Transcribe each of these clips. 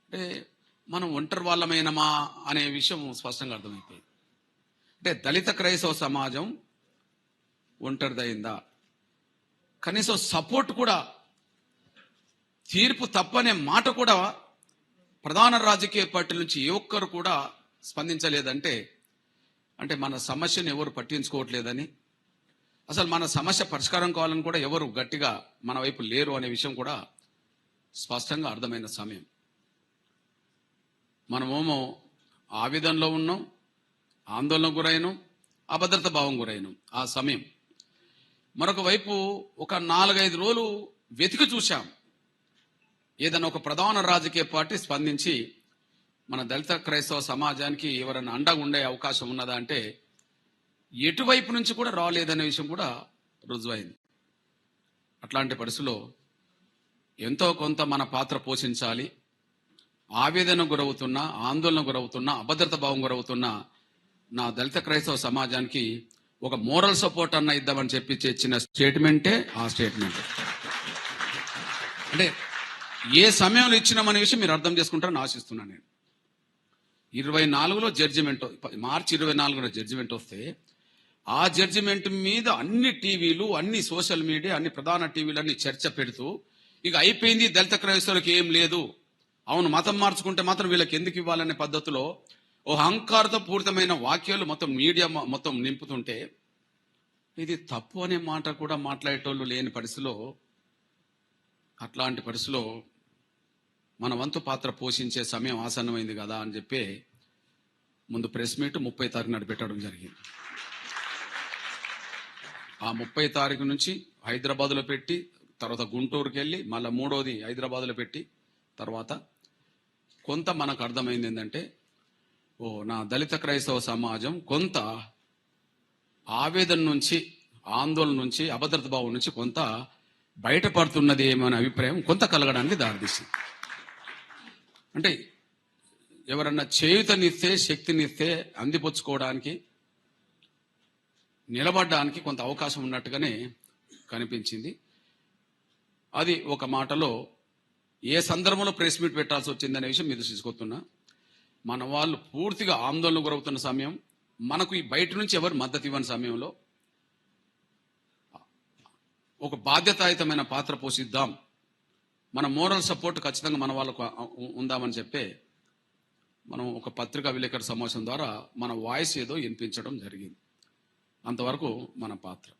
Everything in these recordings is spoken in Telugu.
అంటే మనం ఒంటరి వాళ్ళమైనమా అనే విషయం స్పష్టంగా అర్థమైపోయింది. అంటే దళిత క్రైస్తవ సమాజం ఒంటరిదైందా? కనీసం సపోర్ట్ కూడా, తీర్పు తప్పనే మాట కూడా ప్రధాన రాజకీయ పార్టీల నుంచి ఏ ఒక్కరు కూడా స్పందించలేదంటే అంటే మన సమస్యను ఎవరు పట్టించుకోవట్లేదని, అసలు మన సమస్య పరిష్కారం కావాలని కూడా ఎవరు గట్టిగా మన వైపు లేరు అనే విషయం కూడా స్పష్టంగా అర్థమైన సమయం. మనమేమో ఆవేదనలో ఉన్నాం, ఆందోళనకు గురైనాం, అభద్రత భావం గురైనాం ఆ సమయం. మరొక వైపు ఒక 4-5 రోజులు వెతికి చూశాం, ఏదైనా ఒక ప్రధాన రాజకీయ పార్టీ స్పందించి మన దళిత క్రైస్తవ సమాజానికి ఎవరైనా అండగా ఉండే అవకాశం ఉన్నదా అంటే ఎటువైపు నుంచి కూడా రాలేదనే విషయం కూడా రుజువైంది. అట్లాంటి పరిస్థితుల్లో ఎంతో కొంత మన పాత్ర పోషించాలి. ఆవేదన గురవుతున్నా, ఆందోళన గురవుతున్నా, అభద్రత భావం గురవుతున్నా నా దళిత క్రైస్తవ సమాజానికి ఒక మోరల్ సపోర్ట్ అన్న ఇద్దామని చెప్పి ఇచ్చిన స్టేట్మెంటే ఆ స్టేట్మెంట్. అంటే ఏ సమయంలో ఇచ్చినామనే విషయం మీరు అర్థం చేసుకుంటారని ఆశిస్తున్నాను. నేను 24లో జడ్జిమెంట్, మార్చి 24 జడ్జిమెంట్ వస్తే ఆ జడ్జిమెంట్ మీద అన్ని టీవీలు, అన్ని సోషల్ మీడియా, అన్ని ప్రధాన టీవీలు అన్ని చర్చ పెడుతూ ఇక అయిపోయింది, దళిత క్రైస్తవులకు ఏం లేదు, అవును మతం మార్చుకుంటే మాత్రం వీళ్ళకి ఎందుకు ఇవ్వాలనే పద్ధతిలో ఓ అహంకారతో పూరితమైన వాక్యాలు మొత్తం మీడియా మొత్తం నింపుతుంటే ఇది తప్పు అనే మాట కూడా మాట్లాడేటోళ్ళు లేని పరిస్థితిలో, అట్లాంటి పరిస్థితిలో మన వంతు పాత్ర పోషించే సమయం ఆసన్నమైంది కదా అని చెప్పి ముందు ప్రెస్ మీట్ 30 తారీఖు నాడు పెట్టడం జరిగింది. ఆ 30 తారీఖు నుంచి హైదరాబాద్లో పెట్టి, తర్వాత గుంటూరుకి వెళ్ళి, మళ్ళీ 3వది హైదరాబాద్లో పెట్టి, తర్వాత కొంత మనకు అర్థమైంది ఏంటంటే నా దళిత క్రైస్తవ సమాజం కొంత ఆవేదన నుంచి, ఆందోళన నుంచి, అభద్రత భావం నుంచి కొంత బయటపడుతున్నది ఏమో అనే అభిప్రాయం కొంత కలగడానికి దారితీసింది. అంటే ఎవరన్నా చేయుతనిస్తే, శక్తినిస్తే అందిపుచ్చుకోవడానికి, నిలబడడానికి కొంత అవకాశం ఉన్నట్టుగానే కనిపించింది. అది ఒక మాటలో ఏ సందర్భంలో ప్రెస్ మీట్ పెట్టాల్సి వచ్చిందనే విషయం మీరు తీసుకొస్తున్నా. మన వాళ్ళు పూర్తిగా ఆందోళన గురవుతున్న సమయం, మనకు ఈ బయట నుంచి ఎవరు మద్దతు ఇవ్వని సమయంలో ఒక బాధ్యతాయుతమైన పాత్ర పోషిద్దాం, మన మోరల్ సపోర్ట్ ఖచ్చితంగా మన వాళ్ళకు ఉందామని చెప్పే మనం ఒక పత్రికా విలేకరుల సమావేశం ద్వారా మన వాయిస్ ఏదో వినిపించడం జరిగింది. అంతవరకు మన పాత్ర.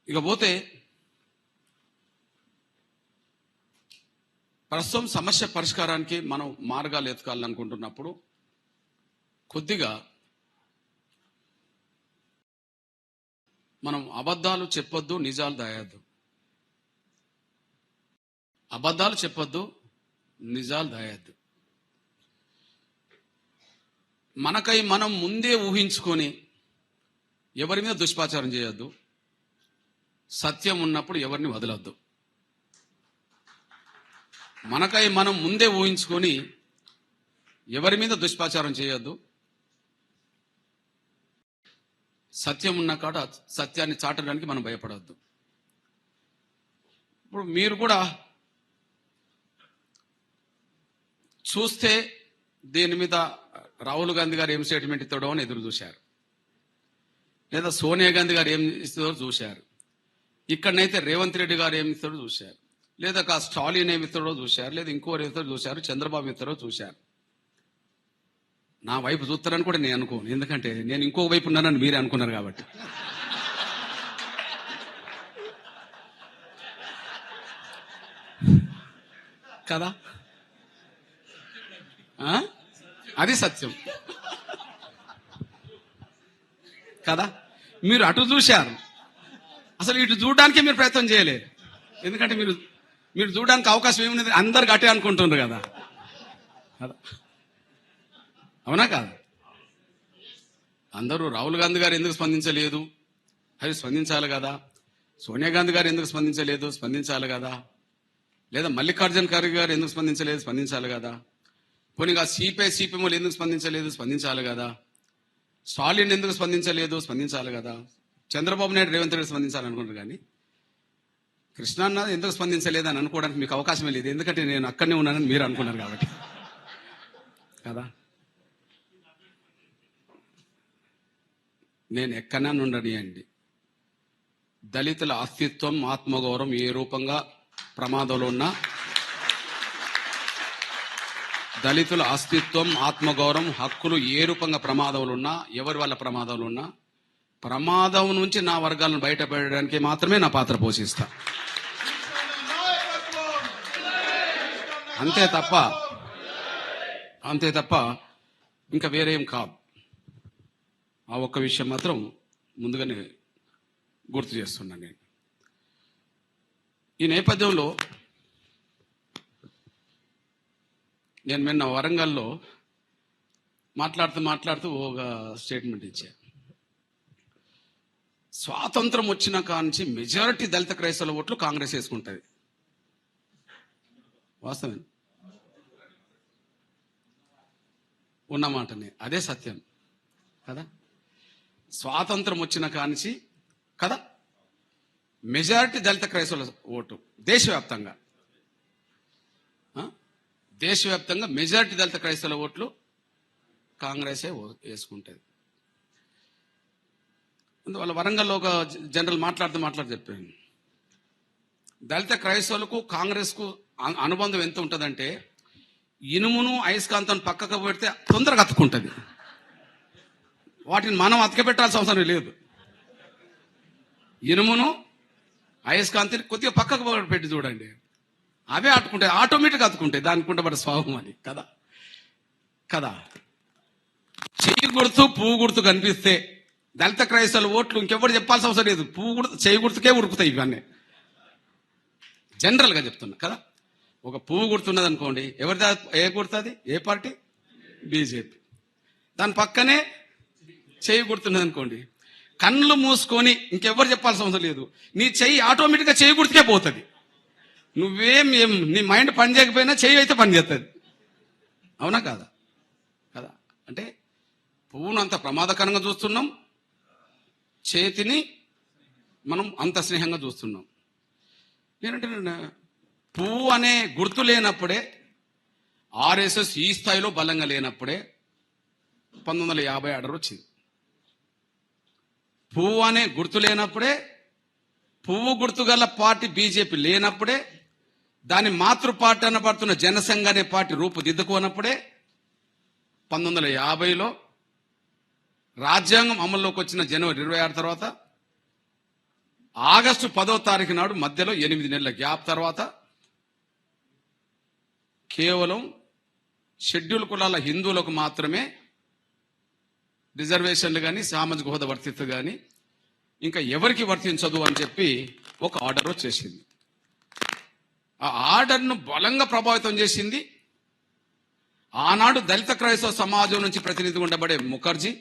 ఇకపోతే ప్రస్తుతం సమస్య పరిష్కారానికి మనం మార్గాలు ఎతకాలనుకుంటున్నప్పుడు కొద్దిగా మనం అబద్ధాలు చెప్పొద్దు, నిజాలు దాయద్దు. అబద్ధాలు చెప్పొద్దు, నిజాలు దాయద్దు. మనకై మనం ముందే ఊహించుకొని ఎవరి మీద దుష్ప్రచారం చేయొద్దు. సత్యం ఉన్నప్పుడు ఎవరిని వదలొద్దు. మనకై మనం ముందే ఊహించుకొని ఎవరి మీద దుష్ప్రచారం చేయొద్దు. సత్యం ఉన్న కాడ సత్యాన్ని చాటడానికి మనం భయపడవద్దు. ఇప్పుడు మీరు కూడా చూస్తే దీని మీద రాహుల్ గాంధీ గారు ఏం స్టేట్మెంట్ ఇస్తాడో అని ఎదురు చూశారు, లేదా సోనియా గాంధీ గారు ఏం ఇస్తారో చూశారు, ఇక్కడనైతే రేవంత్ రెడ్డి గారు ఏమి ఇస్తారో చూశారు, లేదా స్టాలిన్ ఏమి ఇస్తాడో చూశారు, లేదా ఇంకోరు ఇస్తారో చూశారు, చంద్రబాబు ఇస్తారో చూశారు. నా వైపు చూస్తారని కూడా నేను అనుకోను, ఎందుకంటే నేను ఇంకో వైపు ఉన్నానని మీరే అనుకున్నారు కాబట్టి. కదా, అది సత్యం కదా. మీరు అటు చూశారు, అసలు ఇటు చూడడానికే మీరు ప్రయత్నం చేయలేరు. ఎందుకంటే మీరు చూడడానికి అవకాశం ఏమున్నది, అందరు గట్టే అనుకుంటున్నారు కదా. అవునా కాదు? అందరూ రాహుల్ గాంధీ గారు ఎందుకు స్పందించలేదు, అవి స్పందించాలి కదా. సోనియా గాంధీ గారు ఎందుకు స్పందించలేదు, స్పందించాలి కదా. లేదా మల్లికార్జున ఖర్గే గారు ఎందుకు స్పందించలేదు, స్పందించాలి కదా. పోనీగా సిపిఎం వాళ్ళు ఎందుకు స్పందించలేదు, స్పందించాలి కదా. స్టాలిన్ ఎందుకు స్పందించలేదు, స్పందించాలి కదా. చంద్రబాబు నాయుడు, రేవంత్ రెడ్డి స్పందించాలనుకుంటారు. కానీ కృష్ణ అన్న ఎందుకు స్పందించలేదని అనుకోవడానికి మీకు అవకాశమే లేదు, ఎందుకంటే నేను అక్కడనే ఉన్నానని మీరు అనుకున్నారు కాబట్టి కదా. నేను ఎక్కడన్నా ఉండనియండి, దళితుల అస్తిత్వం ఆత్మగౌరవం ఏ రూపంగా ప్రమాదంలో ఉన్నా, దళితుల అస్తిత్వం ఆత్మగౌరవం హక్కులు ఏ రూపంగా ప్రమాదంలో ఉన్నా, ఎవరి వల్ల ప్రమాదంలో ఉన్నా, ప్రమాదం నుంచి నా వర్గాలను బయటపడడానికి మాత్రమే నా పాత్ర పోషిస్తా. అంతే తప్ప ఇంకా వేరేం కాదు. ఆ ఒక్క విషయం మాత్రం ముందుగానే గుర్తు చేస్తున్నాను నేను. ఈ నేపథ్యంలో నేను నిన్న వరంగల్లో మాట్లాడుతూ ఒక స్టేట్మెంట్ ఇచ్చా. స్వాతంత్రం వచ్చిన కాంచి మెజారిటీ దళిత క్రైస్తవుల ఓట్లు కాంగ్రెస్ వేసుకుంటుంది. వాస్తవం ఉన్నమాటనే, అదే సత్యం కదా. స్వాతంత్రం వచ్చిన కానించి కదా మెజారిటీ దళిత క్రైస్తవుల ఓటు దేశవ్యాప్తంగా మెజారిటీ దళిత క్రైస్తవుల ఓట్లు కాంగ్రెసే వేసుకుంటుంది. అందువల్ల వరంగల్లో ఒక జనరల్ మాట్లాడుతూ చెప్పాను, దళిత క్రైస్తవులకు కాంగ్రెస్కు అనుబంధం ఎంత ఉంటుందంటే, ఇనుమును అయస్కాంతం పక్కకు పెడితే తొందరగా అతుక్కుంటుంది, వాటిని మనం అతకబెట్టాల్సిన అవసరం లేదు. ఇనుమును అయస్కాంతిని కొద్దిగా పక్కకు పెట్టి చూడండి, అవే అట్టుకుంటాయి, ఆటోమేటిక్గా అతుకుంటాయి. దానికి ఉంటబడ్డ స్వభావం అది కదా. చెయ్యి గుర్తు పువ్వు గుర్తు కనిపిస్తే దళిత క్రైస్తవుల ఓట్లు ఇంకెవరు చెప్పాల్సిన అవసరం లేదు, పువ్వు గుర్తు చెయ్యి గుర్తుకే ఉరుకుతాయి. ఇవన్నీ జనరల్గా చెప్తున్నా కదా. ఒక పువ్వు గుర్తున్నది అనుకోండి, ఎవరిది ఏ గుర్తుంది, ఏ పార్టీ, బీజేపీ. దాని పక్కనే చెయ్యి గుర్తున్నది అనుకోండి, కళ్ళు మూసుకొని ఇంకెవరు చెప్పాల్సిన అవసరం లేదు, నీ చెయ్యి ఆటోమేటిక్గా చెయ్యి గుర్తుకే పోతుంది. నీ మైండ్ పని చేయకపోయినా చెయ్యి అయితే పని చేస్తుంది. అవునా కాదా కదా. అంటే పువ్వును అంత ప్రమాదకరంగా చూస్తున్నాం, చేతిని మనం అంత స్నేహంగా చూస్తున్నాం. నేనంటే పువ్వు అనే గుర్తు లేనప్పుడే, ఆర్ఎస్ఎస్ ఈ స్థాయిలో బలంగా లేనప్పుడే 1950 ఆర్డర్ వచ్చింది. పువ్వు అనే గుర్తు లేనప్పుడే, పువ్వు గుర్తు గల పార్టీ బీజేపీ లేనప్పుడే, దాని మాతృ పార్టీ అనబడుతున్న జనసంఘ అనే పార్టీ రూపుదిద్దుకోనప్పుడే 1950లో రాజ్యాంగం అమల్లోకి వచ్చిన జనవరి 26 తర్వాత ఆగస్టు 10వ తారీఖు నాడు మధ్యలో 8 నెలల గ్యాప్ తర్వాత కేవలం షెడ్యూల్ కులాల హిందువులకు మాత్రమే రిజర్వేషన్లు కానీ సామాజిక హోదా వర్తిస్తు కానీ ఇంకా ఎవరికి వర్తించదు అని చెప్పి ఒక ఆర్డర్ వచ్చేసింది. ఆ ఆర్డర్ను బలంగా ప్రభావితం చేసింది ఆనాడు దళిత క్రైస్తవ సమాజం నుంచి ప్రతినిధిగా ఉండబడే ముఖర్జీ.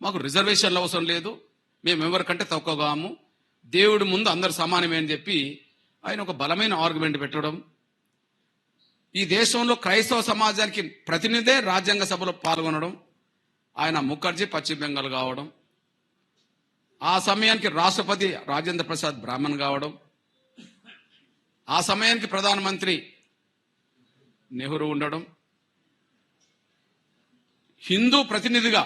మాకు రిజర్వేషన్లు అవసరం లేదు, మేము ఎవరికంటే తక్కువగాము, దేవుడి ముందు అందరు సమానమే అని చెప్పి ఆయన ఒక బలమైన ఆర్గ్యుమెంట్ పెట్టడం. ఈ దేశంలో క్రైస్తవ సమాజానికి ప్రతినిధే రాజ్యాంగ సభలో పాల్గొనడం. ఆయన ముఖర్జీ పశ్చిమ బెంగాల్ కావడం, ఆ సమయానికి రాష్ట్రపతి రాజేంద్ర ప్రసాద్ బ్రాహ్మణ్ కావడం, ఆ సమయానికి ప్రధానమంత్రి నెహ్రూ ఉండడం, హిందూ ప్రతినిధిగా